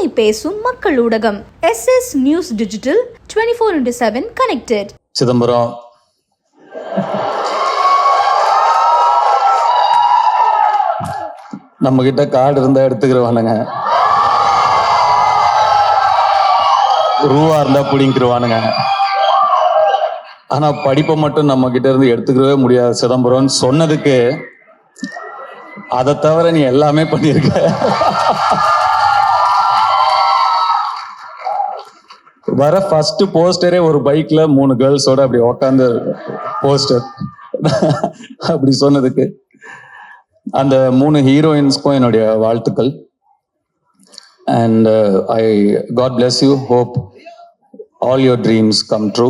உண்மை பேசும் மக்கள் ஊடகம் SS News Digital 24/7 connected. Chidambaram நம்ம கிட்ட கார்டு இருந்தா எடுத்துக்கிறவானுங்க, ரூவா இருந்தா பிடிங்கிருவானுங்க. ஆனா படிப்பை மட்டும் நம்ம கிட்ட இருந்து எடுத்துக்கவே முடியாது சிதம்பரம் சொன்னதுக்கு அதை தவிர நீ எல்லாமே பண்ணிருக்க. வர ஃபர்ஸ்ட் போஸ்டரே ஒரு பைக்ல 3 கேர்ள்ஸோட அப்படி உக்காந்து போஸ்டர் அப்படி சொன்னதுக்கு அந்த 3 ஹீரோயின்ஸ்க்கும் என்னுடைய வாழ்த்துக்கள். And I god bless you, hope all your dreams come true.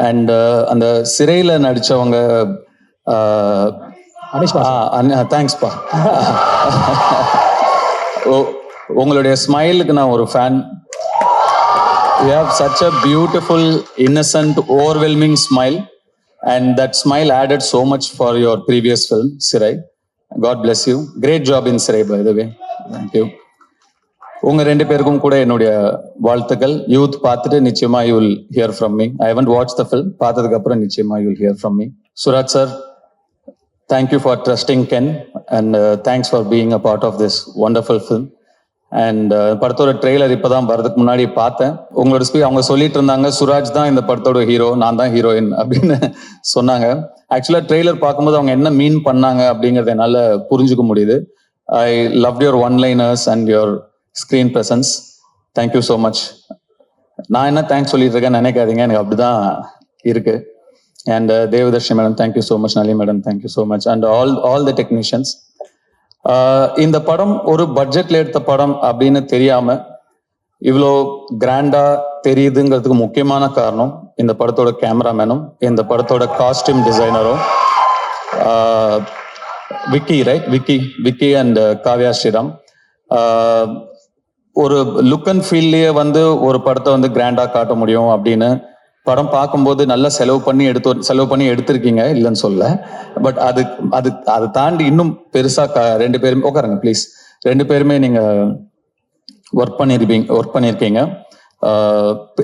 And அந்த சிறையில் நடித்தவங்க தேங்க்ஸ்பா. உங்களுடைய ஸ்மைலுக்கு நான் ஒரு fan. You have such a beautiful, innocent, overwhelming smile, and that smile added so much for your previous film, Sirai. God bless you. Great job in Sirai, by the way. Thank you. உங்க 2 பேருக்கும் கூட என்னுடைய வாழ்த்துக்கள். Youth பார்த்துட்டு நிச்சயமா you will hear from me. I haven't watched the film. பார்த்ததுக்கு அப்புறம் நிச்சயமா you will hear from me. Suraj sir, thank you for trusting Ken, and thanks for being a part of this wonderful film. And படத்தோட trailer இப்போதான் வரதுக்கு முன்னாடி பார்த்தேன். உங்களோட அவங்க சொல்லிட்டு இருந்தாங்க சுராஜ் தான் இந்த படத்தோட ஹீரோ, நான் தான் ஹீரோயின் அப்படின்னு சொன்னாங்க. ஆக்சுவலா ட்ரெய்லர் பார்க்கும்போது அவங்க என்ன மீன் பண்ணாங்க அப்படிங்கறத என்னால புரிஞ்சுக்க முடியுது. I love your oneliners and your screen presence. Thank you so much. நான் என்ன தேங்க்ஸ் சொல்லிட்டு இருக்கேன்னு நினைக்காதீங்க, எனக்கு அப்படிதான் இருக்கு. And Devadarshini madam thank you so much. Nalini madam thank you so much. And all the technicians. இந்த படம் ஒரு பட்ஜெட்ல எடுத்த படம் அப்படின்னு தெரியாம இவ்வளோ கிராண்டா தெரியுதுங்கிறதுக்கு முக்கியமான காரணம் இந்த படத்தோட கேமராமேனும் இந்த படத்தோட காஸ்டியூம் டிசைனரும் விக்கி அண்ட் காவ்யா ஸ்ரீராம். ஒரு லுக் அண்ட் ஃபீல்லையே ஒரு படத்தை கிராண்டா காட்ட முடியும் அப்படின்னு படம் பார்க்கும்போது நல்லா செலவு பண்ணி எடுத்திருக்கீங்க, இல்லைன்னு சொல்ல. பட் அதை தாண்டி இன்னும் பெருசா 2 பேருமே உட்காருங்க ப்ளீஸ். 2 பேருமே நீங்க ஒர்க் பண்ணியிருக்கீங்க.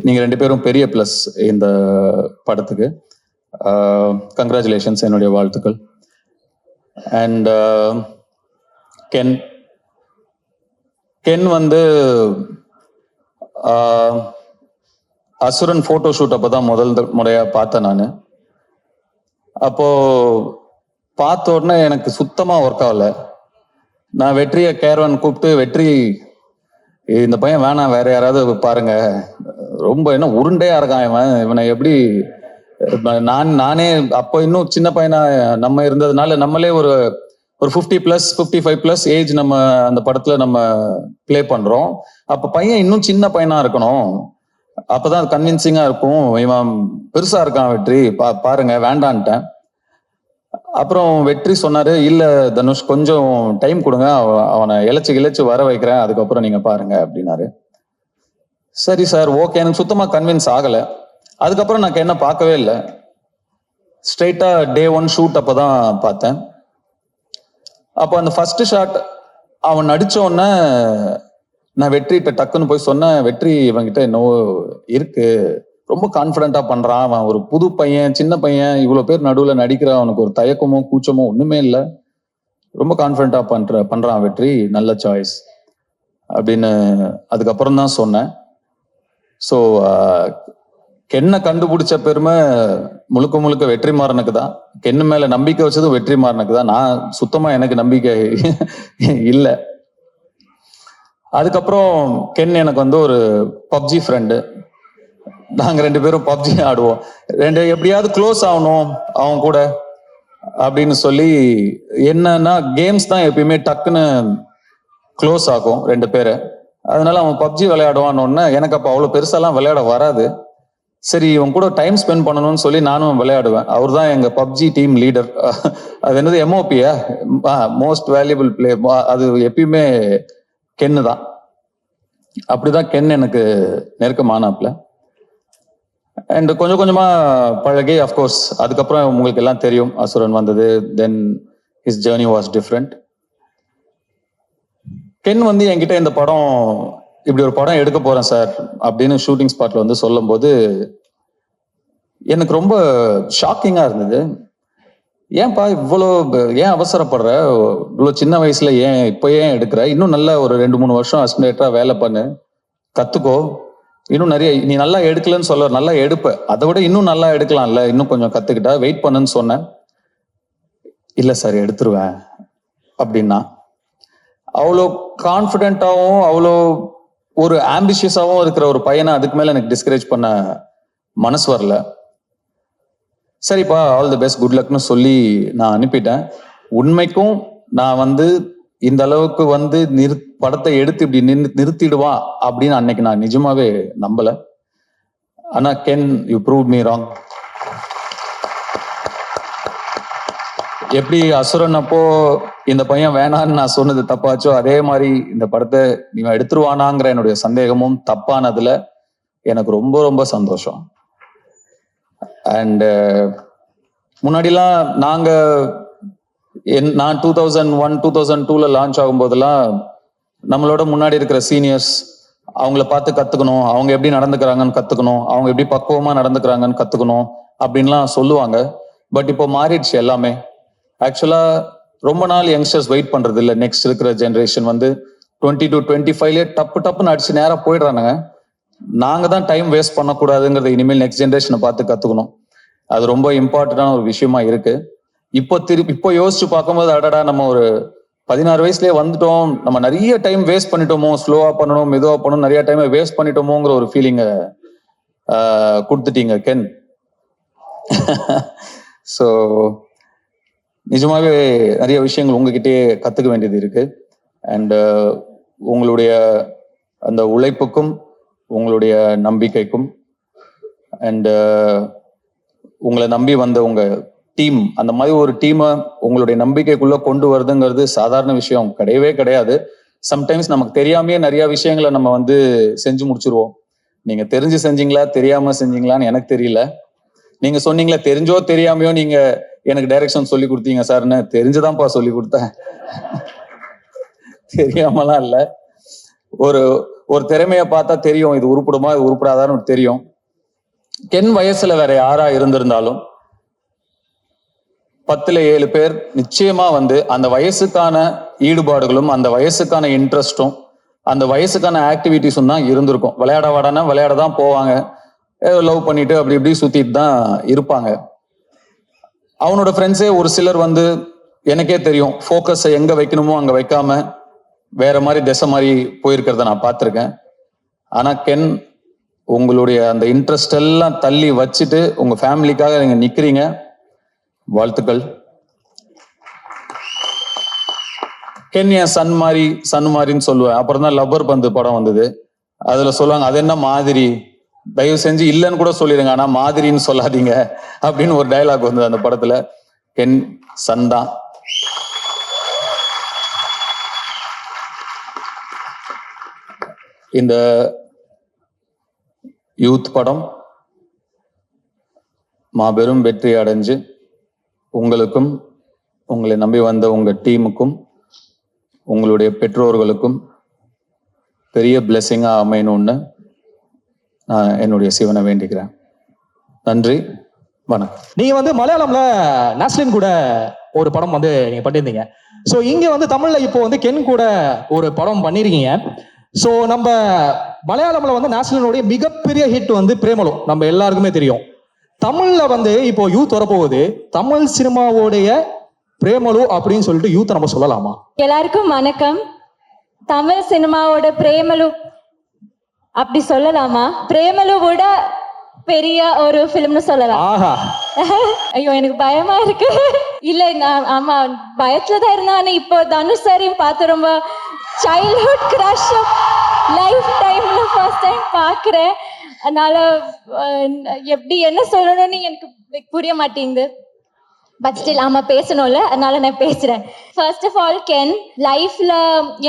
நீங்க 2 பேரும் பெரிய பிளஸ் இந்த படத்துக்கு. கங்க்ராச்சுலேஷன்ஸ், என்னுடைய வாழ்த்துக்கள். And Ken Asuran photo shoot அப்பதான் முதல் முறையா பார்த்தேன் நான். அப்போ பார்த்த உடனே எனக்கு சுத்தமா ஒர்க் ஆகல. நான் வெற்றியை கேரவன் கூப்பிட்டு, வெற்றி இந்த பையன் வேணாம், வேற யாராவது பாருங்க, ரொம்ப என்ன உருண்டையா இருக்கான் இவனை எப்படி. நானே அப்போ இன்னும் சின்ன பையனா நம்ம இருந்ததுனால நம்மளே ஒரு 50+, 55+ ஏஜ் நம்ம அந்த படத்துல நம்ம பிளே பண்றோம். அப்ப பையன் இன்னும் சின்ன பையனா இருக்கணும், அப்பதான் கன்வின்சிங்கா இருக்கும். இவன் பெருசா இருக்கான் வெற்றி, பாருங்க, வேண்டான்ட்டேன். அப்புறம் வெற்றி சொன்னாரு, இல்ல தனுஷ் கொஞ்சம் டைம் கொடுங்க, அவனை இழைச்சு வர வைக்கிறேன், அதுக்கப்புறம் நீங்க பாருங்க அப்படின்னாரு. சரி சார், ஓகே. எனக்கு சுத்தமா கன்வின்ஸ் ஆகல. அதுக்கப்புறம் நான் என்ன பார்க்கவே இல்லை. ஸ்ட்ரெயிட்டா Day 1 ஷூட் அப்பதான் பார்த்தேன். அப்போ அந்த ஃபர்ஸ்ட் ஷாட் அவன் நடிச்ச உடனே நான் வெற்றிட்ட டக்குன்னு போய் சொன்னேன், வெற்றி இவன்கிட்ட என்னவோ இருக்கு, ரொம்ப கான்ஃபிடென்ட்டா பண்றான், அவன் ஒரு புது பையன், சின்ன பையன், இவ்வளவு பேர் நடுவில் நடிக்கிறான், அவனுக்கு ஒரு தயக்கமோ கூச்சமோ ஒண்ணுமே இல்லை, ரொம்ப கான்ஃபிடென்ட்டா பண்றான் வெற்றி, நல்ல சாய்ஸ் அப்படின்னு அதுக்கப்புறம் தான் சொன்னேன். ஸோ கென்னை கண்டுபிடிச்ச பெருமை முழுக்க வெற்றிமாறனுக்கு தான். கென்னு மேல நம்பிக்கை வச்சதும் வெற்றிமாறனுக்கு தான். நான் சுத்தமா எனக்கு நம்பிக்கை இல்லை. அதுக்கப்புறம் கென் எனக்கு ஒரு பப்ஜி ஃப்ரெண்டு. நாங்க 2 பேரும் பப்ஜி ஆடுவோம். எப்படியாவது க்ளோஸ் ஆகணும் அவன் கூட அப்படின்னு சொல்லி, என்னன்னா கேம்ஸ் தான் எப்பயுமே டக்குன்னு க்ளோஸ் ஆகும் 2 பேரை. அதனால அவன் பப்ஜி விளையாடுவான்னு எனக்கு அப்போ அவ்வளோ பெருசாலாம் விளையாட வராது. சரி, இவன் கூட டைம் ஸ்பெண்ட் பண்ணணும்னு சொல்லி நானும் விளையாடுவேன். அவர் தான் எங்க பப்ஜி டீம் லீடர். அது என்னது MOPயா, மோஸ்ட் வேல்யூபிள் பிளே. அது எப்பயுமே கென்னு தான். அப்படிதான் கென் எனக்கு நெருக்கமானாப்ல. அண்ட் கொஞ்சமா பழகி, அஃப்கோர்ஸ் அதுக்கப்புறம் உங்களுக்கு எல்லாம் தெரியும், அசுரன் வந்தது. Then his journey was different. Ken என்கிட்ட இந்த படம் இப்படி ஒரு படம் எடுக்க போறேன் சார் அப்படின்னு ஷூட்டிங் ஸ்பாட்ல வந்து சொல்லும்போது எனக்கு ரொம்ப ஷாக்கிங்கா இருந்தது. ஏன்பா இவ்வளோ ஏன் அவசரப்படுற, இவ்வளோ சின்ன வயசுல ஏன் இப்போ ஏன் எடுக்கிற, இன்னும் நல்லா ஒரு 2-3 வருஷம் அசிஸ்டன்டா வேலை பண்ணு, கத்துக்கோ, இன்னும் நிறைய நீ நல்லா எடுக்கலன்னு சொல்ல, நல்லா எடுப்ப, அதை விட இன்னும் நல்லா எடுக்கலாம்ல, இன்னும் கொஞ்சம் கத்துக்கிட்டா வெயிட் பண்ணுன்னு சொன்னேன். இல்ல சார் எடுத்துருவேன் அப்படின்னா, அவ்வளோ கான்ஃபிடென்ட்டாகவும் அவ்வளோ ஒரு ஆம்பிஷியஸாகவும் இருக்கிற ஒரு பையனை அதுக்கு மேல எனக்கு டிஸ்கரேஜ் பண்ண மனசு வரல. சரிப்பா ஆல் தி பெஸ்ட் குட் லக்னு சொல்லி நான் அனுப்பிட்டேன். உண்மைக்கும் நான் வந்து இந்த அளவுக்கு வந்து படத்தை எடுத்து இப்படி நிறுத்திடுவான் அப்படின்னு அன்னைக்கு நான் நிஜமாவே நம்பல. ஆனா Ken you prove me wrong. எப்படி அசுரன் அப்போ இந்த பையன் வேணான்னு நான் சொன்னது தப்பாச்சோ, அதே மாதிரி இந்த படத்தை நீ எடுத்துருவானாங்கிற என்னுடைய சந்தேகமும் தப்பானதுல எனக்கு ரொம்ப ரொம்ப சந்தோஷம். அண்ட் முன்னாடிலாம் நான் 2001 2002ல லான்ச் ஆகும்போதெல்லாம் நம்மளோட முன்னாடி இருக்கிற சீனியர்ஸ் அவங்கள பார்த்து கத்துக்கணும், அவங்க எப்படி நடந்துக்கிறாங்கன்னு கத்துக்கணும், அவங்க எப்படி பக்குவமா நடந்துக்கிறாங்கன்னு கத்துக்கணும் அப்படின்லாம் சொல்லுவாங்க. பட் இப்போ மாறிடுச்சு எல்லாமே. ஆக்சுவலா ரொம்ப நாள் யங்ஸ்டர்ஸ் வெயிட் பண்றது இல்லை. நெக்ஸ்ட் இருக்கிற ஜென்ரேஷன் வந்து 20 to 25 டப்புன்னு அடிச்சு நேரா போயிடுறானுங்க. நாங்க தான் டைம் வேஸ்ட் பண்ணக்கூடாதுங்கிறத இனிமேல் நெக்ஸ்ட் ஜென்ரேஷனை பார்த்து கத்துக்கணும். அது ரொம்ப இம்பார்ட்டன்டான ஒரு விஷயமா இருக்கு. இப்போ யோசிச்சு பார்க்கும்போது அடடா நம்ம ஒரு 16 வயசுலயே வந்துட்டோம், நம்ம நிறைய டைம் வேஸ்ட் பண்ணிட்டோமோ, ஸ்லோவா பண்ணணும் மெதுவா பண்ணணும், நிறைய டைம் வேஸ்ட் பண்ணிட்டோமோங்கிற ஒரு ஃபீலிங்கை கொடுத்துட்டீங்க கென். ஸோ நிஜமாவே நிறைய விஷயங்கள் உங்ககிட்டயே கத்துக்க வேண்டியது இருக்கு. அண்ட் உங்களுடைய அந்த உழைப்புக்கும் உங்களுடைய நம்பிக்கைக்கும் அண்ட் உங்களை நம்பி வந்த உங்க டீம், அந்த மாதிரி ஒரு டீமை உங்களுடைய நம்பிக்கைக்குள்ள கொண்டு வருதுங்கிறது சாதாரண விஷயம் கிடையவே கிடையாது. சம்டைம்ஸ் நமக்கு தெரியாமையே நிறைய விஷயங்களை நம்ம வந்து செஞ்சு முடிச்சிருவோம். நீங்க தெரிஞ்சு செஞ்சீங்களா தெரியாம செஞ்சீங்களான்னு எனக்கு தெரியல. நீங்க சொன்னீங்களா தெரிஞ்சோ தெரியாமையோ நீங்க எனக்கு டைரக்ஷன் சொல்லி கொடுத்தீங்க சார்ன்னு. தெரிஞ்சுதான்ப்பா சொல்லி கொடுத்தேன், தெரியாமலாம் இல்ல. ஒரு திறமையை பார்த்தா தெரியும், இது உருப்படுமா இது உருப்படாதான்னு தெரியும். கென் வயசுல வேற யாரா இருந்திருந்தாலும் 10ல் 7 பேர் நிச்சயமா வந்து அந்த வயசுக்கான ஈடுபாடுகளும் அந்த வயசுக்கான இன்ட்ரெஸ்டும் அந்த வயசுக்கான ஆக்டிவிட்டிஸும் தான் இருந்திருக்கும். விளையாட வாடானா விளையாட தான் போவாங்க, லவ் பண்ணிட்டு அப்படி இப்படி சுத்திட்டு தான் இருப்பாங்க. அவனோட ஃப்ரெண்ட்ஸே ஒரு சிலர் வந்து எனக்கே தெரியும் ஃபோக்கஸை எங்க வைக்கணுமோ அங்க வைக்காம வேற மாதிரி திசை மாதிரி போயிருக்கிறத நான் பார்த்துருக்கேன். ஆனா கென் உங்களுடைய அந்த இன்ட்ரெஸ்ட் எல்லாம் தள்ளி வச்சுட்டு உங்க ஃபேமிலிக்காக நீங்க நிக்கிறீங்க. வாழ்த்துக்கள். கென் என் சன் மாதிரின்னு சொல்லுவேன். அப்புறம் தான் லப்பர் பந்து படம் வந்தது. அதுல சொல்லுவாங்க அது என்ன மாதிரி, தயவு செஞ்சு இல்லைன்னு கூட சொல்லிடுங்க, ஆனா மாதிரின்னு சொல்லாதீங்க அப்படின்னு ஒரு டயலாக் வந்தது அந்த படத்துல. கென் சன் தான். இந்த யூத் படம் மாபெரும் வெற்றி அடைஞ்சு உங்களுக்கும் உங்களை நம்பி வந்த உங்க டீமுக்கும் உங்களுடைய பெற்றோர்களுக்கும் பெரிய பிளெஸிங்கா அமையணும்னு நான் என்னுடைய சிவனை வேண்டிக்கிறேன். நன்றி, வணக்கம். நீங்க வந்து மலையாளம்ல நாஸ்லின் கூட ஒரு படம் வந்து நீங்க பண்ணியிருந்தீங்க. ஸோ இங்க வந்து தமிழ்ல இப்போ வந்து கென் கூட ஒரு படம் பண்ணிருக்கீங்க. ஸோ நம்ம மலையாளம்ல வந்து நாஸ்லினுடைய மிகப்பெரிய ஹிட் வந்து பிரேமலு, நம்ம எல்லாருக்குமே தெரியும். தமிழ்ல வந்து இப்போ யூத் வரப்போகுது, தமிழ் சினிமாவோடைய பிரேமலு அப்படின்னு சொல்லிட்டு யூத்தை நம்ம சொல்லலாமா? எல்லாருக்கும் வணக்கம். தமிழ் சினிமாவோட பிரேமலு அப்படி சொல்லலாமா? பிரேமலுவோட பெரிய ஒரு ஃபிலிம்னு சொல்லலாம். ஆஹா, ஐயோ எனக்கு பயமா இருக்கு. இல்ல நான் ஆமா பயத்துல தான் இருந்தேன். ஆனா இப்போ தனுஷ் சாரையும் பார்த்து ரொம்ப சைல்ட்ஹுட் கிரஷ் லைஃப் டைம்ல ஃபர்ஸ்ட் டைம் பார்க்குறேன். அதனால எப்படி என்ன சொல்லணும்னு எனக்கு புரிய மாட்டேங்குது. பட் ஸ்டில் ஆமாம் பேசணும்ல, அதனால நான் பேசுகிறேன். ஃபர்ஸ்ட் ஆஃப் ஆல் கென், லைஃப்பில்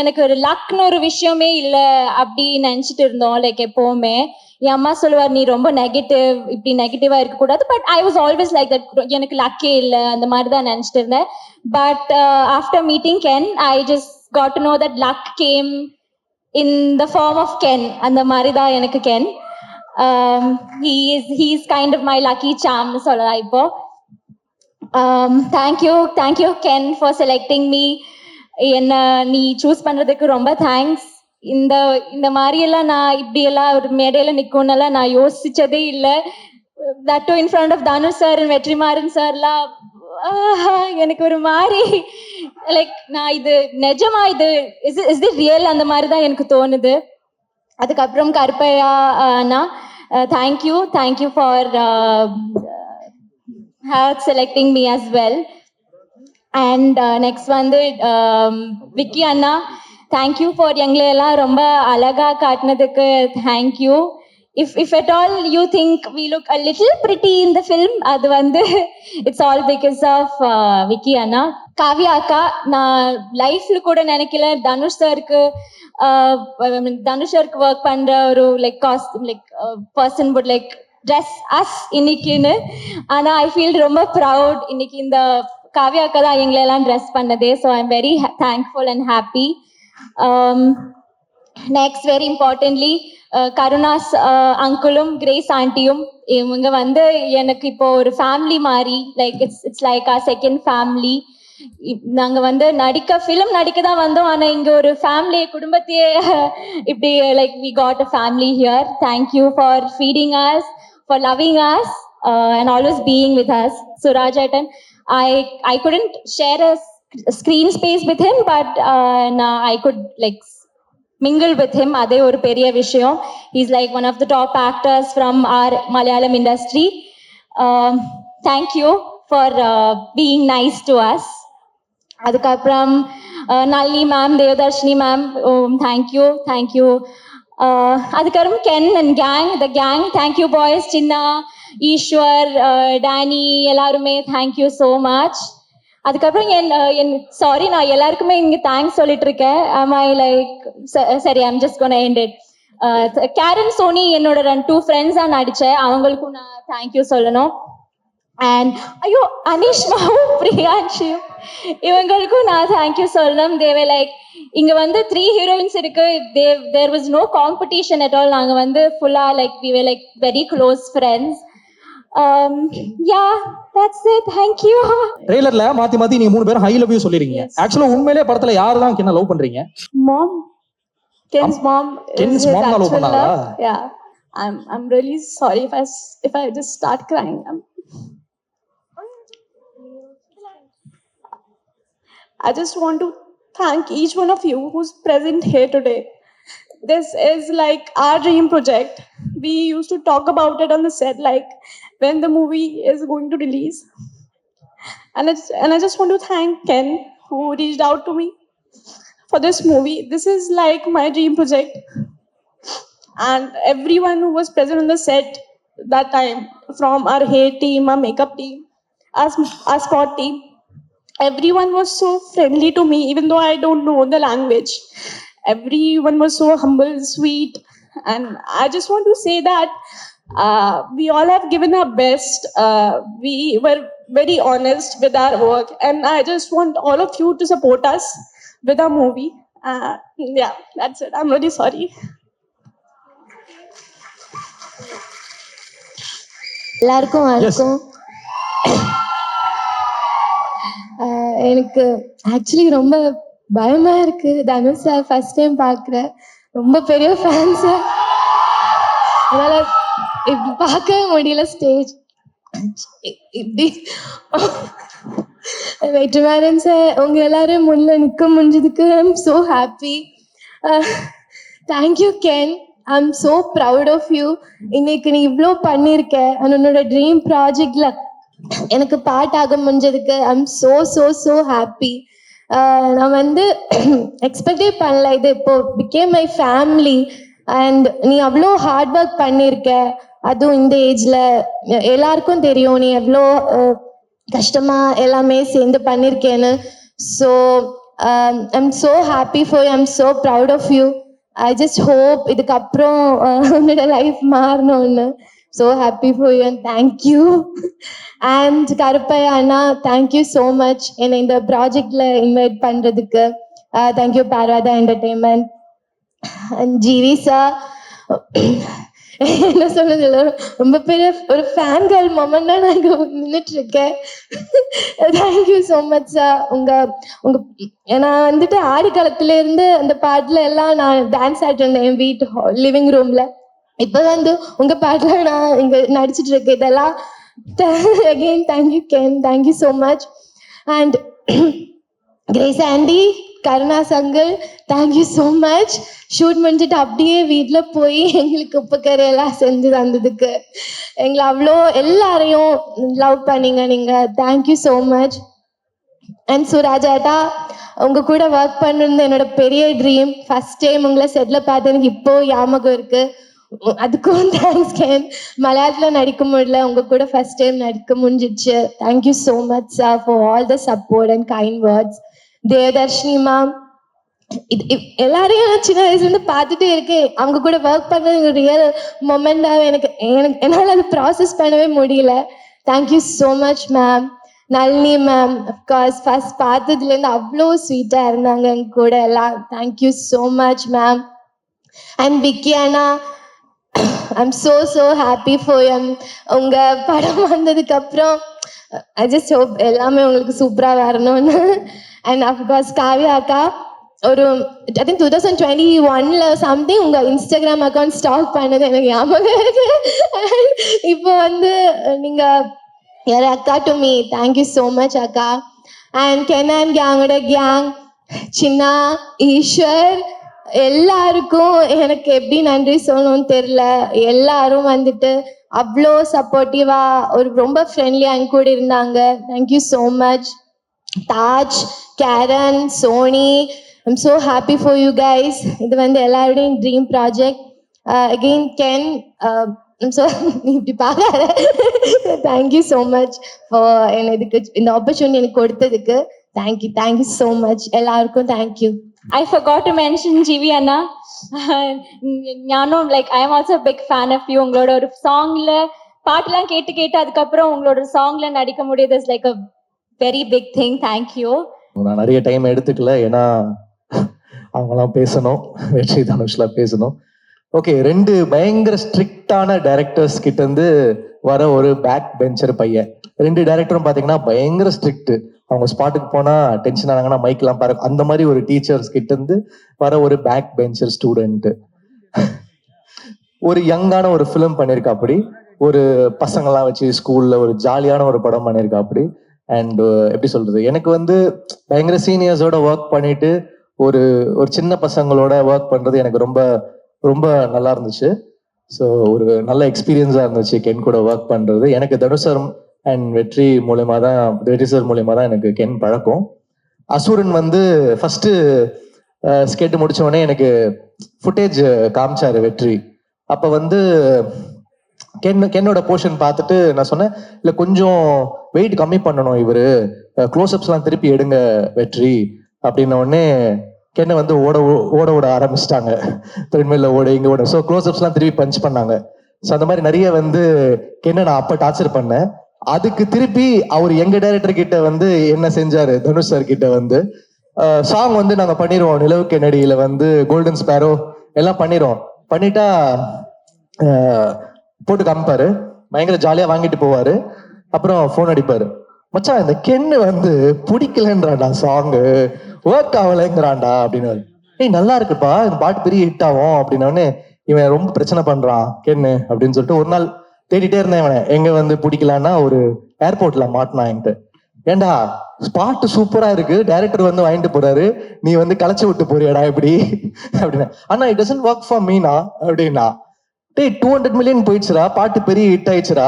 எனக்கு ஒரு லக்னு ஒரு விஷயமே இல்லை அப்படி நினச்சிட்டு இருந்தோம். லைக் எப்போவுமே என் அம்மா சொல்லுவார் நீ ரொம்ப நெகட்டிவ், இப்படி நெகட்டிவாக இருக்கக்கூடாது. But I was always like that, எனக்கு லக்கே இல்லை அந்த மாதிரி தான் நினச்சிட்டு இருந்தேன். But after meeting Ken I just got to know that luck came in the form of Ken. அந்த மாதிரி தான் எனக்கு Ken. he is kind of my lucky charm னு சொல்லலாம் இப்போ. thank you Ken for selecting me. என்ன நீ சூஸ் பண்றதுக்கு ரொம்ப தேங்க்ஸ். இந்த மாதிரி எல்லாம் நான் இப்படி எல்லாம் ஒரு மேடையில நிற்கும்னெல்லாம் நான் யோசிச்சதே இல்லை. That to in front of Dhanush sir and Vetrimaaran சார்லாம் எனக்கு ஒரு மாதிரி லைக் நான் இது நிஜமா இது இஸ் இட் ரியல் அந்த மாதிரி தான் எனக்கு தோணுது. அதுக்கப்புறம் கருப்பையா அண்ணா, thank you for selecting me as well. And next வந்து விக்கி அண்ணா, தேங்க்யூ ஃபார் எங்களை எல்லாம் ரொம்ப அழகா காட்டினதுக்கு thank you. if at all you think we look a little pretty in the film, அது வந்து it's all because of Vicky அண்ணா. காவ்யா அக்கா, நான் லைஃப்ல கூட நினைக்கல தனுஷ் சாருக்கு ஒர்க் பண்ற ஒரு like person would like dress us இன்னைக்குன்னு. ஆனா ஐ ஃபீல் ரொம்ப ப்ரவுட், இன்னைக்கு இந்த காவ்யா அக்கா தான் எங்களை எல்லாம் ட்ரெஸ் பண்ணதே. So I am very thankful and happy. Next very importantly Karunas அங்கிளும் கிரேஸ் ஆண்டியும், இவங்க வந்து எனக்கு இப்போ ஒரு ஃபேமிலி மாதிரி, like it's like a second family. நாங்க வந்து ஃபிலிம் நடிக்க தான் வந்தோம், ஆனா இங்க ஒரு ஃபேமிலி குடும்பத்தையே இப்படி like we got a family here. Thank you for feeding us, for loving us and always being with us. Suraj Atan, I couldn't share a screen space with him, but I could like mingle with him. Adhe oru periya vishayam. He's like one of the top actors from our Malayalam industry. Thank you for being nice to us. Adukapram Nalini ma'am, Devadarshini ma'am, thank you. Adukapram Ken and the gang, thank you boys. Chinna, Ishwar, Danny, எல்லாருமே thank you so much. அதுக்கப்புறம் sorry, நான் எல்லாருக்குமே இங்க thanks சொல்லிட்டு இருக்கேன். சரி, I'm just gonna end it. Karen Soni என்னோட 2 ஃப்ரெண்ட்ஸா நடிச்சேன், அவங்களுக்கும் நான் தேங்க்யூ சொல்லணும். அண்ட் ஐயோ, அனிஷ் மாவு, பிரியான்ஷி, இவங்களுக்கும் நான் தேங்க்யூ சொல்லணும். தேவை லைக் இங்க வந்து 3 ஹீரோயின்ஸ் இருக்கு. There was no competition at all. நாங்க வந்து ஃபுல்லா like we were like very close friends. yeah, that's it. Thank you. ட்ரெய்லர்ல மாத்தி நீங்க 3 பேரும் ஐ லவ் யூ சொல்லிருக்கீங்க. ஆக்சுவலா உண்மையிலேயே படத்துல யாரு தான் என்ன லவ் பண்றீங்க? Mom. Ken's mom. Ken's mom love பண்ணாங்களா? Yeah. I'm really sorry if I just start crying. I just want to thank each one of you who's present here today. This is like our dream project. We used to talk about it on the set, like when the movie is going to release. And I just want to thank Ken, who reached out to me for this movie. This is like my dream project. And everyone who was present on the set that time, from our hair team, our makeup team, our spot team, everyone was so friendly to me, even though I don't know the language. Everyone was so humble, sweet. And I just want to say that we all have given our best. We were very honest with our work. And I just want all of you to support us with our movie. Yeah, that's it. I'm really sorry. எல்லாருக்கும் வணக்கம். எனக்கு actually ரொம்ப பயமா இருக்கு. Dhanush sir first time பார்க்குறேன், ரொம்ப பெரிய fan sir, அதனால இப்படி பார்க்கவே முடியல. ஸ்டேஜ் இப்படி வெற்றிமாறன் சார், உங்க எல்லாரும் முன்ன நிற்க முடிஞ்சதுக்கு I am so happy. Thank you Ken, I am so proud of you. இன்னைக்கு நீ இவ்வளோ பண்ணியிருக்க. உன்னோட ட்ரீம் ப்ராஜெக்ட்ல எனக்கு பார்ட் ஆக முடிஞ்சதுக்கு I am so so so happy. நான் வந்து எக்ஸ்பெக்டே பண்ணல, இது இப்போ பிகேம் மை ஃபேமிலி. அண்ட் நீ அவ்வளோ ஹார்ட் ஒர்க் பண்ணியிருக்க, அதுவும் இந்த ஏஜ்ல. எல்லாருக்கும் தெரியும் நீ எவ்வளோ கஷ்டமா எல்லாமே சேர்ந்து பண்ணியிருக்கேன்னு. So I am so happy for you, I am so proud of you. I just hope இதுக்கப்புறம் உன்னோட லைஃப் மாறணும்னு. So happy for you and thank you. And Karuppaiah அண்ணா, தேங்க்யூ ஸோ மச் என்னை இந்த ப்ராஜெக்ட்ல இன்வைட் பண்றதுக்கு. Thank you Parvatha entertainment. And GV sir என்ன சொல்றது இல்லை, ரொம்ப பெரிய ஒரு ஃபேன் கேர்ள் மொமெண்டா நான் இங்கே நின்றுட்டு இருக்கேன். Thank you so much sir. உங்க நான் வந்துட்டு ஆடி காலத்துல இருந்து அந்த பாட்டுல எல்லாம் நான் டான்ஸ் ஆடிட்டு இருந்தேன் என் வீட்டு லிவிங் ரூம்ல. இப்போ வந்து உங்க பாட்டுல நான் இங்க நடிச்சிட்டு இருக்கேன். இதெல்லாம் again thank you Ken, thank you so much. And grace aunty, Karunas uncle, thank you so much. Shoot முடிஞ்சிட்டு அப்படியே வீட்டில் போய் எங்களுக்கு உப்புக்கறி எல்லாம் செஞ்சு தந்ததுக்கு, எங்களை அவ்வளோ எல்லாரையும் லவ் பண்ணீங்க நீங்கள். Thank you so much. அண்ட் சுராஜாட்டா, உங்க கூட ஒர்க் பண்ணுறது என்னோட பெரிய ட்ரீம். ஃபர்ஸ்ட் டைம் உங்களை செட்டில் பார்த்து எனக்கு இப்போ ஞாபகம் இருக்கு. அதுக்கும் தேங்க்ஸ் கேன். மலையாளத்தில் நடிக்க முடியல, உங்க கூட ஃபர்ஸ்ட் டைம் நடிக்க முடிஞ்சிச்சு. Thank you so much sir for all the support and kind words. Devadarshini ma'am, எல்லாரையும் நான் சின்ன வயசுல இருந்து பார்த்துட்டே இருக்கேன். அவங்க கூட ஒர்க் பண்ணுறது ரியல் மொமெண்டாக எனக்கு என்னால் அதை ப்ராசஸ் பண்ணவே முடியல. Thank you so much ma'am. Nalini ma'am, of course first பார்த்ததுலேருந்து அவ்வளோ ஸ்வீட்டாக இருந்தாங்க எங்க கூட எல்லாம். Thank you so much ma'am. And Vicky அண்ணா, I'm so happy for you. உங்க படம் வந்ததுக்கு அப்புறம் ஐ ஜஸ்ட் ஹோப் எல்லாமே உங்களுக்கு சூப்பராக வரணும்னு. அண்ட் அஃப்கோர்ஸ் காவ்யா அக்கா, ஒரு ஐ திங்க் 2021 சம்திங் உங்கள் இன்ஸ்டாகிராம் அக்கௌண்ட் ஸ்டாக் பண்ணது எனக்கு ஞாபகம் இருக்கு. இப்போ வந்து நீங்கள் யார் அக்கா to me. Thank you so much அக்கா. அண்ட் கெனான் கேங்கோட கேங், சின்னா, ஈஸ்வர், எல்லாருக்கும் எனக்கு எப்படி நன்றி சொல்லணும்னு தெரில. எல்லாரும் வந்துட்டு அவ்வளோ சப்போர்ட்டிவாக ஒரு ரொம்ப ஃப்ரெண்ட்லியாக என் கூட இருந்தாங்க. Thank you so much. Taj, Karen, Soni, I'm so happy for you guys. இது வந்து எல்லாருடையும் dream project. Again Ken, so நீ இப்படி பார்க்காத. தேங்க்யூ ஸோ மச் ஃபார் இதுக்கு இந்த ஆப்பர்ச்சுனிட்டி எனக்கு கொடுத்ததுக்கு. தேங்க்யூ ஸோ மச் எல்லாருக்கும். Thank you. I forgot to mention GV Anna. ஞானும் like I am also big fan of you. உங்களோட ஒரு சாங்ல பாட்டுலாம் கேட்டு அதுக்கப்புறம் உங்களோட சாங்ல நடிக்க முடியுது is like a very big thing. Thank you. நான் நிறைய டைம் எடுத்துக்கல, ஏன்னா அவங்களாம் பேசணும், வெற்றி தனுஷ்லாம் பேசணும். ஓகே, 2 பயங்கர ஸ்ட்ரிக்டான டைரக்டர்ஸ் கிட்ட இருந்து வர ஒரு பேக் பெஞ்சர் பையன். 2 டைரக்டரும் பார்த்தீங்கன்னா பயங்கர ஸ்ட்ரிக்ட். அவங்க ஸ்பாட்டுக்கு போனா டென்ஷன் ஆனாங்கன்னா மைக்லாம் பாரு, அந்த மாதிரி ஒரு டீச்சர்ஸ் கிட்ட இருந்து வர ஒரு பேக் பெஞ்சர் ஸ்டூடெண்ட். ஒரு யங்கான ஒரு ஃபிலிம் பண்ணியிருக்கா, அப்படி ஒரு பசங்கள்லாம் வச்சு ஸ்கூல்ல ஒரு ஜாலியான ஒரு படம் பண்ணியிருக்கா அப்படி. அண்ட் எப்படி சொல்றது, எனக்கு வந்து பயங்கர சீனியர்ஸோட ஒர்க் பண்ணிட்டு ஒரு ஒரு சின்ன பசங்களோட ஒர்க் பண்றது எனக்கு ரொம்ப ரொம்ப நல்லா இருந்துச்சு. ஸோ ஒரு நல்ல எக்ஸ்பீரியன்ஸாக இருந்துச்சு கென் கூட ஒர்க் பண்றது. எனக்கு தனுஷர் அண்ட் வெற்றி சார் மூலயமா தான் எனக்கு கென் பழக்கம். அசுரன் வந்து ஃபர்ஸ்ட் ஸ்கெட் முடிச்ச உடனே எனக்கு ஃபுட்டேஜ் காமிச்சாரு வெற்றி. அப்ப வந்து கென்னோட போர்ஷன் பார்த்துட்டு நான் சொன்னேன், இல்லை கொஞ்சம் வெயிட் கம்மி பண்ணணும், இவரு க்ளோஸ்அப்ஸ்லாம் திருப்பி எடுங்க வெற்றி அப்படின்ன உடனே கென்னை வந்து ஓட ஆரம்பிச்சிட்டாங்க. த்ரெட்மில்ல ஓட இங்க ஓட. ஸோ க்ளோஸ்அப்ஸ்லாம் திருப்பி பஞ்ச் பண்ணாங்க. ஸோ அந்த மாதிரி நிறைய வந்து கென்னை நான் அப்போ டார்ச்சர் பண்ணேன். அதுக்கு திருப்பி அவர் எங்க டைரக்டர் கிட்ட வந்து என்ன செஞ்சாரு, தனுஷ் சார் கிட்ட வந்து சாங் வந்து நாங்க பண்ணிடுவோம், நிலவு கென்னடியில வந்து கோல்டன் ஸ்பேரோ எல்லாம் பண்ணிட்டா போட்டு காமிப்பாரு, பயங்கர ஜாலியா வாங்கிட்டு போவாரு. அப்புறம் போன் அடிப்பாரு, மச்சான் இந்த கென்னு வந்து பிடிக்கலன்றான்டா, சாங்கு ஒர்க் ஆகலைங்கிறான்டா அப்படின்னு. ஏய் நல்லா இருக்குப்பா, இந்த பாட்டு பெரிய ஹிட் ஆகும் அப்படின்னோடனே இவன் ரொம்ப பிரச்சனை பண்றான் கென்னு அப்படின்னு சொல்லிட்டு ஒரு நாள் தேடிட்டே இருந்தேன். இவனை எங்க வந்து பிடிக்கலான்னா ஒரு ஏர்போர்ட்ல மாட்டினான் என்கிட்ட. ஏண்டா ஸ்பாட்டு சூப்பரா இருக்கு, டைரக்டர் வந்து வாங்கிட்டு போறாரு, நீ வந்து களைச்சு விட்டு போறியாடா இப்படி அப்படின்னா. ஆனா it doesn't work for Meena அப்படின்னா. டேய் 200 மில்லியன் போயிடுச்சுடா, பாட்டு பெரிய ஹிட் ஆயிடுச்சுடா,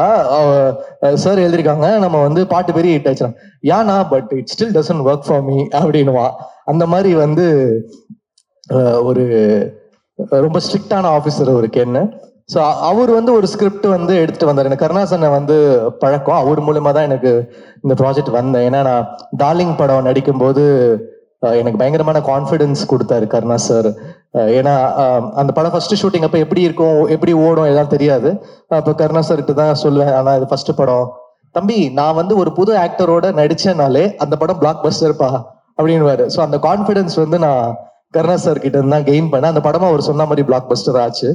சார் எழுதிருக்காங்க, நம்ம வந்து பாட்டு பெரிய ஹிட் ஆயிடுச்சுடா. யானா but it still doesn't work for me அப்படின்னுவா. அந்த மாதிரி வந்து ஒரு ரொம்ப ஸ்ட்ரிக்டான ஆஃபீஸர் ஒரு கென்னு. ஸோ அவர் வந்து ஒரு ஸ்கிரிப்ட் வந்து எடுத்துட்டு வந்தார். எனக்கு கருணாசனை வந்து பழக்கம், அவர் மூலமா தான் எனக்கு இந்த ப்ராஜெக்ட் வந்தேன். ஏன்னா நான் டார்லிங் படம் நடிக்கும்போது எனக்கு பயங்கரமான கான்ஃபிடென்ஸ் கொடுத்தாரு கருணா சார். ஏன்னா அந்த படம் ஃபர்ஸ்ட் ஷூட்டிங் அப்போ எப்படி இருக்கும், எப்படி ஓடும் எல்லாம் தெரியாது. அப்போ கருணா சார்கிட்ட தான் சொல்லுவேன், ஆனால் இது ஃபர்ஸ்ட் படம் தம்பி, நான் வந்து ஒரு புது ஆக்டரோட நடிச்சேனாலே அந்த படம் பிளாக் பஸ்டர்ப்பா அப்படின்னுவாரு. ஸோ அந்த கான்ஃபிடென்ஸ் வந்து நான் கருணா சார் கிட்ட இருந்து தான் கெயின் பண்ண. அந்த படமும் அவர் சொன்ன மாதிரி பிளாக் பஸ்டர் ஆச்சு.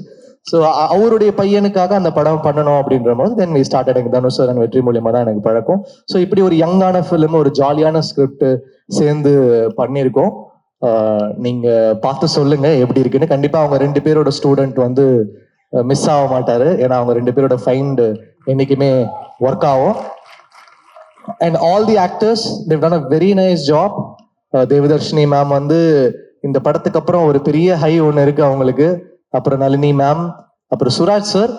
ஸோ அவருடைய பையனுக்காக அந்த படம் பண்ணணும் அப்படின்ற போது தென் வி ஸ்டார்டட். எனக்கு தனுஷ் சார் அண்ட் வெற்றி மூலியமா தான் எனக்கு பழக்கம். ஸோ இப்படி ஒரு யங்கான ஃபிலிம், ஒரு ஜாலியான ஸ்கிரிப்ட் சேர்ந்து பண்ணியிருக்கோம். நீங்க பார்த்து சொல்லுங்க எப்படி இருக்குன்னு. கண்டிப்பா அவங்க 2 பேரோட ஸ்டூடெண்ட் வந்து மிஸ் ஆக மாட்டாரு. ஏன்னா அவங்க 2 பேரோட ஃபைண்ட் என்னைக்குமே ஒர்க் ஆகும். And all the actors they've done a very nice job. தேவதர்ஷினி மேம் வந்து இந்த படத்துக்கு அப்புறம் ஒரு பெரிய ஹை ஒன்று இருக்கு அவங்களுக்கு. அப்புறம் நளினி மேம், அப்புறம் சுராஜ் சார்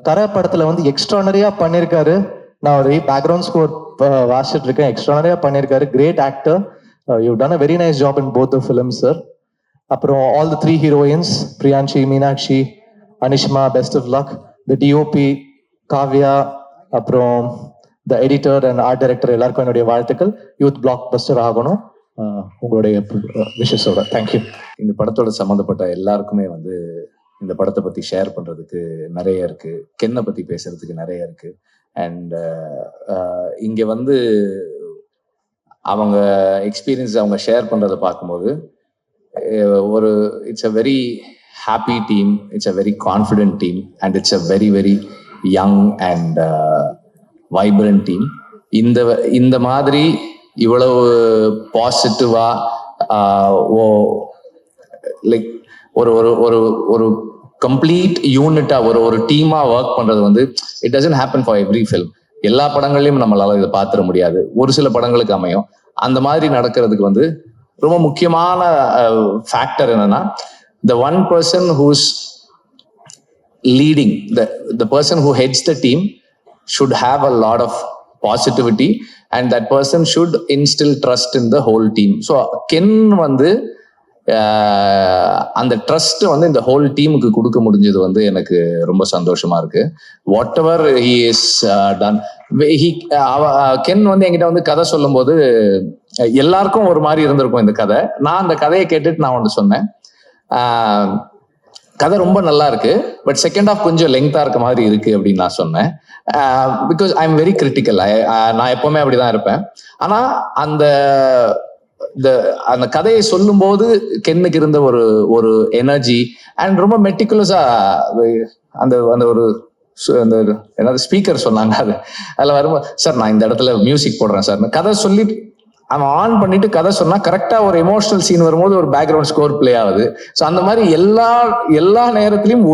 கரை படத்துல வந்து எக்ஸ்ட்ரானரியா பண்ணியிருக்காரு. நான் ஒரு பேக்ரவுண்ட் ஸ்கோர் வாசிச்சுட்டு இருக்கேன். எக்ஸ்ட்ரானரியா பண்ணியிருக்காரு. Great actor. You done a very nice job in both the films sir. அப்புறம் all the 3 heroines, Priyanshi, Meenakshi, Anishma, best of luck. The DOP Kavya, அப்புறம் the editor and art director எல்லாருக்கும் என்னுடைய வாழ்த்துக்கள். யூத் பிளாக் பஸ்டர் ஆகணும் உங்களுடைய விஷஸோட. தேங்க்யூ. இந்த படத்தோட சம்மந்தப்பட்ட எல்லாருக்குமே வந்து இந்த படத்தை பத்தி ஷேர் பண்றதுக்கு நிறைய இருக்கு, கென்னை பத்தி பேசுறதுக்கு நிறைய இருக்கு. அண்ட் இங்க வந்து அவங்க எக்ஸ்பீரியன்ஸ் அவங்க ஷேர் பண்றதை பார்க்கும்போது ஒரு it's a very happy team, it's a very confident team and it's a very very young and vibrant team. இந்த மாதிரி இவ்வளவு பாசிட்டிவா லைக் ஒரு ஒரு ஒரு ஒரு கம்ப்ளீட் யூனிட்டா ஒரு டீமா ஒர்க் பண்றது வந்து it doesn't happen for every film. எல்லா படங்கள்லயும் நம்மளால இதை பார்த்துட முடியாது. ஒரு சில படங்களுக்கு அமையும். அந்த மாதிரி நடக்கிறதுக்கு வந்து ரொம்ப முக்கியமான ஃபேக்டர் என்னன்னா, the one person who's leading, the person who heads the team should have a lot of positivity and that person should instill trust in the whole team. So Ken வந்து அந்த ட்ரஸ்ட் வந்து இந்த whole டீமுக்கு கொடுக்க முடிஞ்சது வந்து எனக்கு ரொம்ப சந்தோஷமா இருக்கு. What ever he is done, Ken வந்து என்கிட்ட வந்து கதை சொல்லும் போது எல்லாருக்கும் ஒரு மாதிரி இருந்திருக்கும் இந்த கதை. நான் அந்த கதையை கேட்டுட்டு நான் ஒன்று சொன்னேன், கதை ரொம்ப நல்லா இருக்கு, பட் செகண்ட் ஹாஃப் கொஞ்சம் லெங்தா இருக்க மாதிரி இருக்கு அப்படின்னு நான் சொன்னேன். Because I am very critical. நான் எப்பவுமே அப்படிதான் இருப்பேன். ஆனா அந்த கதையை சொல்லும் போது கென்னுக்கு இருந்த ஒரு எனர்ஜி அண்ட் ரொம்ப மெட்டிகுலஸா அந்த ஒரு என்னது ஸ்பீக்கர் சொன்னாங்க, அதுல வரும்போது சார் நான் இந்த இடத்துல மியூசிக் போடுறேன் சார், கதை சொல்லி அவன் ஆன் பண்ணிட்டு கதை சொன்னா கரெக்டா ஒரு எமோஷனல் சீன் வரும்போது ஒரு பேக்ரவுண்ட் ஸ்கோர் பிளே ஆகுது. ஸோ அந்த மாதிரி எல்லா நேரத்திலையும்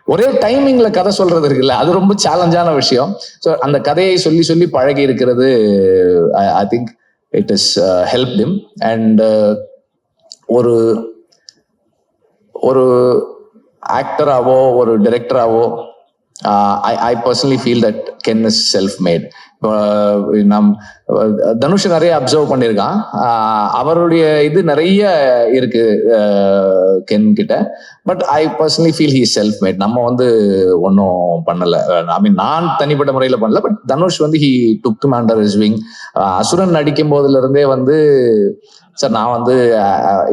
ஒரே டைமிங்ல கதை சொல்றது இருக்குல்ல, அது ரொம்ப சேலஞ்சான விஷயம். ஸோ அந்த கதையை சொல்லி சொல்லி பழகி இருக்கிறது I think it is help him. And ஒரு ஆக்டராவோ ஒரு டைரக்டராவோ I personally feel that Ken is self-made. Dhanush நிறைய அப்சர்வ் பண்ணியிருக்கான். அவருடைய இது நிறைய இருக்கு கென் கிட்ட. But I personally feel he self mat. நம்ம வந்து ஒன்றும் பண்ணல. ஐ மீன் நான் தனிப்பட்ட முறையில் பண்ணல. பட் தனுஷ் வந்து he took him under his wing. அசுரன் நடிக்கும் போதுல இருந்தே வந்து சார் நான் வந்து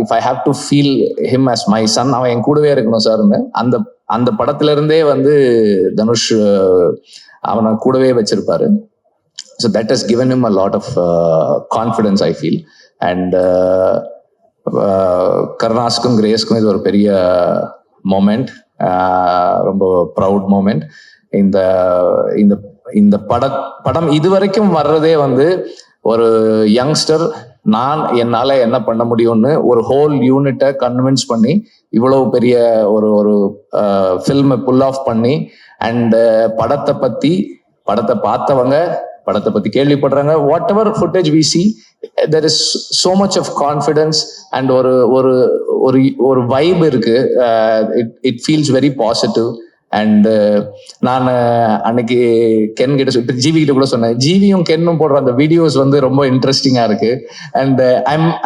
if I have to feel him as my son, அவன் என் கூடவே இருக்கணும் சார்னு அந்த படத்துல இருந்தே வந்து தனுஷ் அவனை கூடவே வச்சிருப்பாரு. So that has given him a lot of confidence, I feel. And கருணாஸ்க்கும் கிரேஸ்க்கும் இது ஒரு பெரிய மொமெண்ட், ரொம்ப ப்ரவுட் மொமெண்ட். இந்த படம் இதுவரைக்கும் வர்றதே வந்து ஒரு யங்ஸ்டர் என்னால என்ன பண்ண முடியும்னு ஒரு ஹோல் யூனிட்டை கன்வின்ஸ் பண்ணி இவ்வளவு பெரிய ஒரு ஃபில்மை புல் ஆஃப் பண்ணி அண்ட் படத்தை பார்த்தவங்க படத்தை பத்தி கேள்விப்படுறாங்க. Whatever footage we see, there is so much of confidence and ஒரு வைப் இருக்கு. it feels very positive. And நான் அன்னைக்கு கென் கிட்ட ஜிவி கிட்ட கூட சொன்னேன், ஜிவியும் கென்னும் போடுற அந்த வீடியோஸ் வந்து ரொம்ப இன்ட்ரெஸ்டிங்கா இருக்கு. And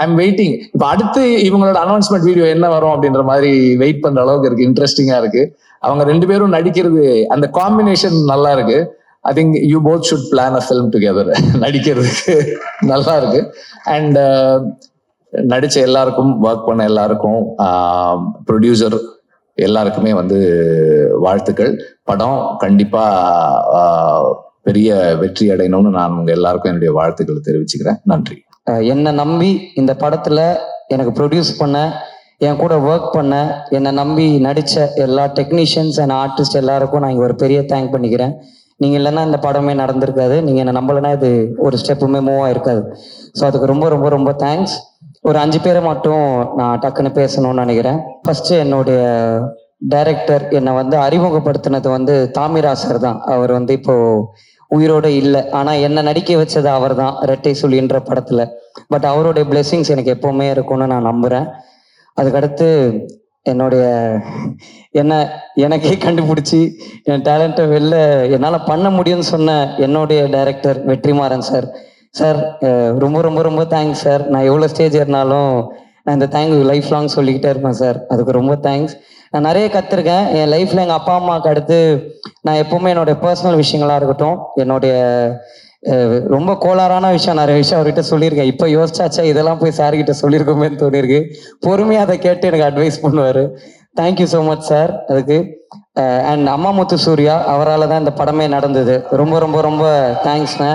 I'm waiting. இப்ப அடுத்து இவங்களோட அனௌன்ஸ்மெண்ட் வீடியோ என்ன வரும் அப்படின்ற மாதிரி வெயிட் பண்ற அளவுக்கு இருக்கு, இன்ட்ரெஸ்டிங்கா இருக்கு. அவங்க 2 பேரும் நடிக்கிறது, அந்த காம்பினேஷன் நல்லா இருக்கு. I think you both should plan a film together. நடிக்கிறதுக்கு நல்லா இருக்கு. அண்ட் நடிச்ச எல்லாருக்கும், ஒர்க் பண்ண எல்லாருக்கும், ப்ரொடியூசர் எல்லாருக்குமே வந்து வாழ்த்துக்கள். படம் கண்டிப்பா பெரிய வெற்றி அடையணும்னு நான் உங்க எல்லாருக்கும் என்னுடைய வாழ்த்துக்களை தெரிவிச்சுக்கிறேன். நன்றி. என்னை நம்பி இந்த படத்துல எனக்கு ப்ரொடியூஸ் பண்ண, என் கூட ஒர்க் பண்ண, என்னை நம்பி நடித்த எல்லா டெக்னீஷியன்ஸ் அண்ட் ஆர்டிஸ்ட் எல்லாருக்கும் நான் இங்கே ஒரு பெரிய தேங்க் பண்ணிக்கிறேன். நீங்கள் இல்லைன்னா இந்த படமே நடந்திருக்காது. நீங்கள் என்னை நம்பலைன்னா இது ஒரு ஸ்டெப்புமே மூவ் ஆகிருக்காது. ஸோ அதுக்கு ரொம்ப ரொம்ப ரொம்ப தேங்க்ஸ். ஒரு 5 பேரை மட்டும் நான் டக்குன்னு பேசணும்னு நினைக்கிறேன். ஃபஸ்ட்டு என்னுடைய டைரக்டர் என்னை வந்து அறிமுகப்படுத்தினது வந்து தாமிரா சார் தான். அவர் வந்து இப்போது உயிரோடு இல்லை, ஆனால் என்னை நடிக்க வச்சது அவர் தான் ரெட்டை சுழின்ற படத்தில். பட் அவருடைய பிளெஸ்ஸிங்ஸ் எனக்கு எப்போவுமே இருக்கும்னு நான் நம்புகிறேன். அதுக்கடுத்து என்னுடைய எனக்கே கண்டுபிடிச்சி என் டேலண்ட்டை வெளில என்னால் பண்ண முடியும்னு சொன்ன என்னுடைய டைரக்டர் வெற்றிமாறன் சார். சார் ரொம்ப ரொம்ப ரொம்ப தேங்க்ஸ் சார். நான் எவ்வளோ ஸ்டேஜ் ஏறினாலும் நான் இந்த தேங்க்யூ லைஃப் லாங் சொல்லிக்கிட்டே இருப்பேன் சார். அதுக்கு ரொம்ப தேங்க்ஸ். நான் நிறைய கற்றுருக்கேன் என் லைஃப்பில். எங்கள் அப்பா அம்மாவுக்கு அடுத்து நான் எப்போவுமே என்னுடைய பர்சனல் விஷயங்களாக இருக்கட்டும், என்னுடைய ரொம்ப கோளாறான விஷயம் நிறைய விஷயம் அவர்கிட்ட சொல்லியிருக்கேன். இப்போ யோசிச்சாச்சா இதெல்லாம் போய் சார்கிட்ட சொல்லியிருக்கோமேன்னு தோணியிருக்கு. பொறுமையாக அதை கேட்டு எனக்கு அட்வைஸ் பண்ணுவார். தேங்க்யூ ஸோ மச் சார் அதுக்கு. அண்ட் அம்மா முத்து சூர்யா, அவரால் தான் இந்த படமே நடந்தது. ரொம்ப ரொம்ப ரொம்ப தேங்க்ஸ்ண்ணே.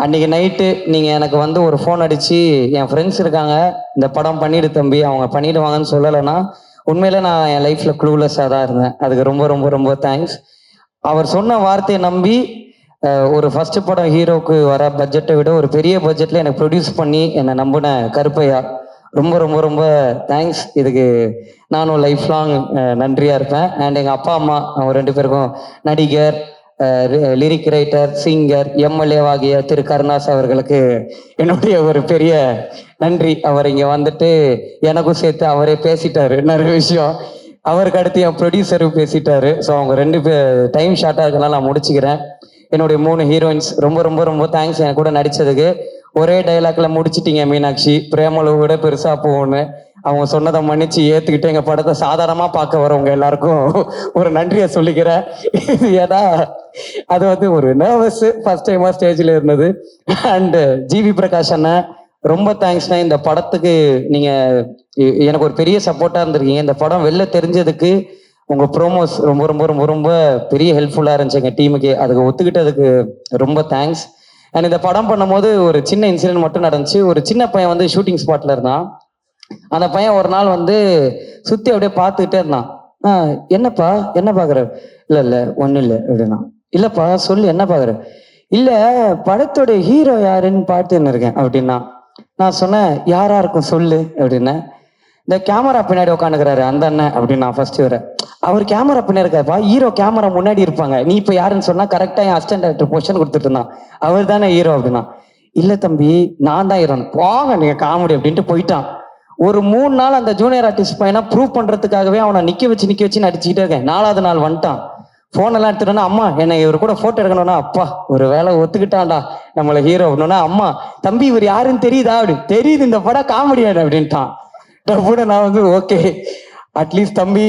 அன்றைக்கி நைட்டு நீங்கள் எனக்கு வந்து ஒரு ஃபோன் அடித்து என் ஃப்ரெண்ட்ஸ் இருக்காங்க, இந்த படம் பண்ணிவிடு தம்பி, அவங்க பண்ணிவிடுவாங்கன்னு சொல்லலைன்னா உண்மையிலே நான் என் லைஃப்பில் க்ளூலெஸ்ஸாக தான் இருந்தேன். அதுக்கு ரொம்ப ரொம்ப ரொம்ப தேங்க்ஸ். அவர் சொன்ன வார்த்தையை நம்பி ஒரு ஃபஸ்ட்டு படம் ஹீரோக்கு வர பட்ஜெட்டை விட ஒரு பெரிய பட்ஜெட்டில் எனக்கு ப்ரொடியூஸ் பண்ணி என்னை நம்பின கருப்பையா, ரொம்ப ரொம்ப ரொம்ப தேங்க்ஸ். இதுக்கு நானும் லைஃப் லாங் நன்றியாக இருப்பேன். அண்ட் எங்கள் அப்பா அம்மா அவங்க 2 பேருக்கும் நடிகர், லிரிக் ரைட்டர், சிங்கர், எம்எல்ஏவாகிய திரு கருணாஸ் அவர்களுக்கு என்னுடைய ஒரு பெரிய நன்றி. அவர் இங்கே வந்துட்டு எனக்கும் சேர்த்து அவரே பேசிட்டாரு நிறைய விஷயம். அவருக்கு அடுத்து என் ப்ரொடியூசரும் பேசிட்டாரு. ஸோ அவங்க 2 பேர் டைம் ஷார்ட்டாக இருக்கனால நான் முடிச்சுக்கிறேன். என்னுடைய 3 ஹீரோயின்ஸ் ரொம்ப ரொம்ப ரொம்ப தேங்க்ஸ் என் கூட நடித்ததுக்கு. ஒரே டைலாக்ல முடிச்சிட்டீங்க மீனாட்சி, பிரேமலு விட பெருசாக போகணும்னு. அவங்க சொன்னதை மன்னிச்சு ஏற்றுக்கிட்டு எங்கள் படத்தை சாதாரணமாக பார்க்க வரவங்க எல்லாருக்கும் ஒரு நன்றியை சொல்லிக்கிறேன். ஏன்னா அது வந்து ஒரு நர்வஸ் ஃபர்ஸ்ட் டைமாக ஸ்டேஜில் இருந்தது. அண்டு ஜிவி பிரகாஷ் அண்ணன் ரொம்ப தேங்க்ஸ்ண்ணா. இந்த படத்துக்கு நீங்கள் எனக்கு ஒரு பெரிய சப்போர்ட்டாக இருந்திருக்கீங்க. இந்த படம் வெளில தெரிஞ்சதுக்கு உங்கள் ப்ரோமோஸ் ரொம்ப ரொம்ப ரொம்ப ரொம்ப பெரிய ஹெல்ப்ஃபுல்லாக இருந்துச்சு எங்கள் டீமுக்கு. அதுக்கு ஒத்துக்கிட்டதுக்கு ரொம்ப தேங்க்ஸ். அண்ட் இந்த படம் பண்ணும்போது ஒரு சின்ன இன்சிடென்ட் மட்டும் நடந்துச்சு. ஒரு சின்ன பையன் வந்து ஷூட்டிங் ஸ்பாட்டில் இருந்தான். அந்த பையன் ஒரு நாள் வந்து சுற்றி அப்படியே பார்த்துக்கிட்டே இருந்தான். என்னப்பா என்ன பார்க்குற? இல்லை ஒன்றும் இல்லை அப்படின்னா. இல்லைப்பா சொல்லு என்ன பார்க்குற? இல்லை படத்தோட ஹீரோ யாருன்னு பார்த்துன்னு இருக்கேன் அப்படின்னா. நான் சொன்னேன் யாரா இருக்கும் சொல்லு அப்படின்னா. இந்த கேமரா பின்னாடி உட்காந்துக்கிறாரு அந்த அண்ணன் அப்படின்னா. ஃபர்ஸ்ட் வர அவர் கேமரா பின்னாடி இருக்காருப்பா, ஹீரோ கேமரா முன்னாடி இருப்பாங்க, நீ இப்போ யாருன்னு சொன்னா கரெக்டாக என் அசிஸ்டன்ட் டைரக்டர் பொசிஷன் கொடுத்துட்டு இருந்தான். அவர் தானே ஹீரோ அப்படின்னா. இல்லை தம்பி நான் தான் ஹீரோன்னு. போங்க நீங்க காமெடி அப்படின்ட்டு போயிட்டான். ஒரு 3 நாள் அந்த ஜூனியர் ஆர்டிஸ்ட் பையனை ப்ரூவ் பண்றதுக்காகவே அவனை நிக்க வச்சு நடிச்சுக்கிட்டே இருக்கேன். 4வது நாள் வந்துட்டான். ஃபோன் எல்லாம் எடுத்துட்டோன்னா அம்மா என்னை இவர் கூட போட்டோ எடுக்கணும்னா, அப்பா ஒரு வேலை ஒத்துக்கிட்டான்டா நம்மளை ஹீரோ அப்படின்னா. அம்மா தம்பி இவர் யாருன்னு தெரியுதா? அப்படி தெரியுது, இந்த படம் காமெடியான அப்படின்ட்டான். கூட நான் வந்து ஓகே அட்லீஸ்ட் தம்பி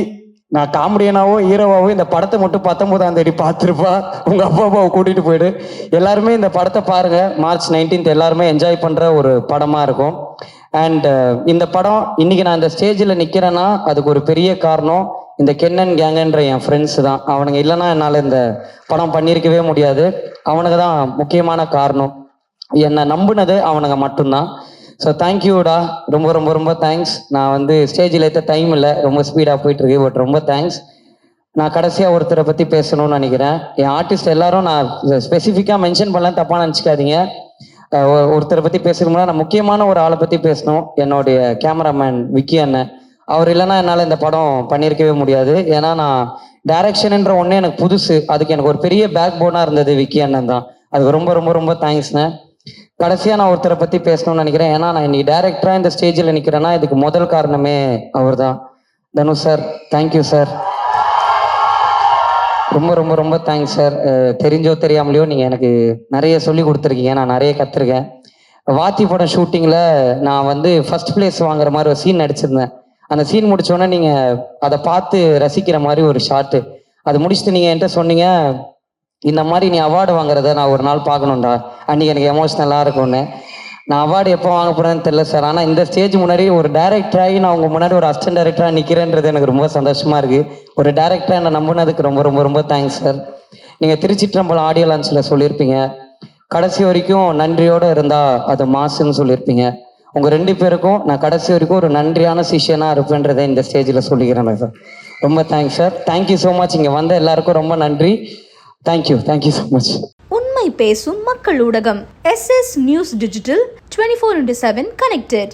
நான் காமெடியனாவோ ஹீரோவாவோ இந்த படத்தை மட்டும் 19ஆம் தேதி பார்த்துருப்பா, உங்க அப்பா அப்பாவை கூட்டிட்டு போயிடு. எல்லாருமே இந்த படத்தை பாருங்க. March 19th எல்லாருமே என்ஜாய் பண்ற ஒரு படமா இருக்கும். அண்ட் இந்த படம் இன்னைக்கு நான் இந்த ஸ்டேஜில் நிற்கிறேன்னா அதுக்கு ஒரு பெரிய காரணம் இந்த கென்னன் கேங்கன்ற என் ஃப்ரெண்ட்ஸ் தான். அவனுங்க இல்லைன்னா என்னால் இந்த படம் பண்ணியிருக்கவே முடியாது. அவனுங்க தான் முக்கியமான காரணம். என்னை நம்பினது அவனுங்க மட்டும்தான். ஸோ தேங்க்யூடா, ரொம்ப ரொம்ப ரொம்ப தேங்க்ஸ். நான் வந்து ஸ்டேஜில் ஏற்ற டைம் இல்லை, ரொம்ப ஸ்பீடாக போயிட்டுருக்கு. பட் ரொம்ப தேங்க்ஸ். நான் கடைசியாக ஒருத்தரை பற்றி பேசணும்னு நினைக்கிறேன். என் ஆர்டிஸ்ட் எல்லாரும் நான் ஸ்பெசிஃபிக்காக மென்ஷன் பண்ணலாம், தப்பாக நினச்சிக்காதீங்க. ஒருத்தரை பற்றி பேசணும்னா நான் முக்கியமான ஒரு ஆளை பற்றி பேசணும். என்னுடைய கேமராமேன் விக்கி அண்ணன். அவர் இல்லைன்னா என்னால் இந்த படம் பண்ணியிருக்கவே முடியாது. ஏன்னா நான் டைரக்ஷன்ன்ற ஒன்றே எனக்கு புதுசு. அதுக்கு எனக்கு ஒரு பெரிய பேக் போனாக இருந்தது விக்கி அண்ணன் தான். அதுக்கு ரொம்ப ரொம்ப ரொம்ப தேங்க்ஸ்ண்ணே. கடைசியாக நான் ஒருத்தரை பற்றி பேசணும்னு நினைக்கிறேன். ஏன்னா நான் இன்னைக்கு டைரக்டராக இந்த ஸ்டேஜில் நிற்கிறேன்னா இதுக்கு முதல் காரணமே அவர் தான். Dhanush sir, thank you sir. ரொம்ப ரொம்ப ரொம்ப தேங்க்ஸ் சார். தெரிஞ்சோ தெரியாமலையோ நீங்கள் எனக்கு நிறைய சொல்லி கொடுத்துருக்கீங்க, நான் நிறைய கற்றுருக்கேன். வாத்தி படம் ஷூட்டிங்கில் நான் வந்து ஃபர்ஸ்ட் பிளேஸ் வாங்குற மாதிரி ஒரு சீன் நடிச்சிருந்தேன். அந்த சீன் முடிச்சோடனே நீங்கள் அதை பார்த்து ரசிக்கிற மாதிரி ஒரு ஷாட்டு. அது முடிச்சுட்டு நீங்கள் என்கிட்ட சொன்னீங்க, இந்த மாதிரி நீ அவார்டு வாங்குறத நான் ஒரு நாள் பார்க்கணும்டா, அன்றைக்கி எனக்கு எமோஷ்னலாக இருக்கும்னு. நான் அவார்டு எப்போ வாங்க போகிறேன்னு தெரியல சார். ஆனால் இந்த ஸ்டேஜ் முன்னாடி ஒரு டைரக்டராகி நான் உங்கள் முன்னாடி ஒரு அசிஸ்டன்ட் டைரக்டராக நிற்கிறேன்றது எனக்கு ரொம்ப சந்தோஷமாக இருக்குது. ஒரு டைரக்டராக என்னை நம்பினதுக்கு ரொம்ப ரொம்ப ரொம்ப தேங்க்ஸ் சார். நீங்கள் திருச்சிற்றம்பலம் ஆடியோ லான்ச்சில் சொல்லியிருப்பீங்க, கடைசி வரைக்கும் நன்றியோடு இருந்தால் அது மாசுன்னு சொல்லியிருப்பீங்க. உங்கள் 2 பேருக்கும் நான் கடைசி வரைக்கும் ஒரு நன்றியான சிஷ்யனாக இருப்பேன்றதை இந்த ஸ்டேஜில் சொல்லிக்கிறேன் சார். ரொம்ப thanks sir. Thank you so much. இங்கே வந்த எல்லாருக்கும் ரொம்ப நன்றி. Thank you so much. உண்மை பேசும் மக்கள் ஊடகம் SS நியூஸ் டிஜிட்டல் 24/7 கனெக்டட்.